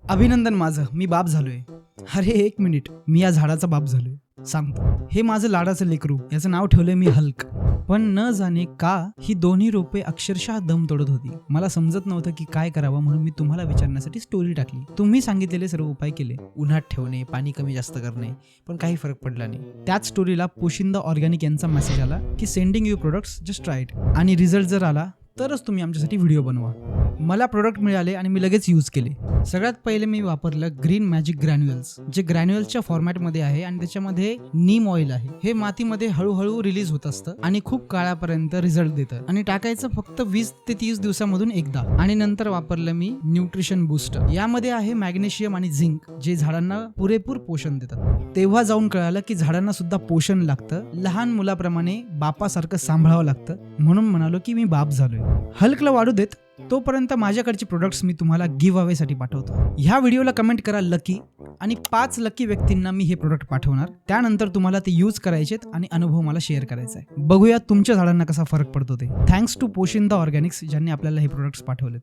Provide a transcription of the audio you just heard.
अभिनंदन माझं, मी बाप झालोय. अरे एक मिनिट, मी या झाडाचा बाप झालोय. सांगतो. हे माझं लाडाचं लेकरू, याचं नाव ठेवलंय मी हल्क. पण न जाणे का ही दोन्ही रोपे अक्षरशः दम तोडत होती. मला समजत नव्हतं की काय करावं, म्हणून मी तुम्हाला विचारण्यासाठी स्टोरी टाकली. तुम्ही सांगितलेले सर्व उपाय केले, उन्हात ठेवणे, पाणी कमी जास्त करणे, पण काही फरक पडला नाही. त्याच स्टोरीला पोशिंदा ऑर्गॅनिक यांचा मेसेज आला की sending you products, just try it. आणि रिझल्ट जर आला तरच तुम्ही आमच्यासाठी व्हिडिओ बनवा. मला प्रोडक्ट मिळाले आणि मी लगेच यूज केले. सगळ्यात पहिले मी वापरलं ग्रीन मॅजिक ग्रॅन्युअल्स, जे ग्रॅन्युअल्सच्या फॉर्मॅटमध्ये आहे आणि त्याच्यामध्ये नीम ऑइल आहे. हे मातीमध्ये हळूहळू रिलीज होत असतं आणि खूप काळापर्यंत रिझल्ट देतं. आणि टाकायचं फक्त 20 ते 30 दिवसामधून एकदा. आणि नंतर वापरलं मी न्यूट्रिशन बूस्टर. यामध्ये आहे मॅग्नेशियम आणि झिंक, जे झाडांना पुरेपूर पोषण देतात. तेव्हा जाऊन कळालं की झाडांना सुद्धा पोषण लागतं. लहान मुलाप्रमाणे बापासारखं सांभाळावं लागतं. म्हणून म्हणालो की मी बाप झालोय. हल्कला वाढू देत, तोपर्यंत माझ्याकडचे प्रोडक्ट्स मी तुम्हाला गिव्ह अवे साठी पाठवतो. ह्या व्हिडिओला कमेंट करा लकी, आणि 5 लकी व्यक्तींना मी हे प्रोडक्ट पाठवणार. त्यानंतर तुम्हाला ते यूज करायचेत आणि अनुभव मला शेअर करायचा आहे. बघूया तुमच्या झाडांना कसा फरक पडतो ते. थँक्स टू पोशिंदा ऑर्गॅनिक्स, ज्यांनी आपल्याला हे प्रोडक्ट्स पाठवलेत.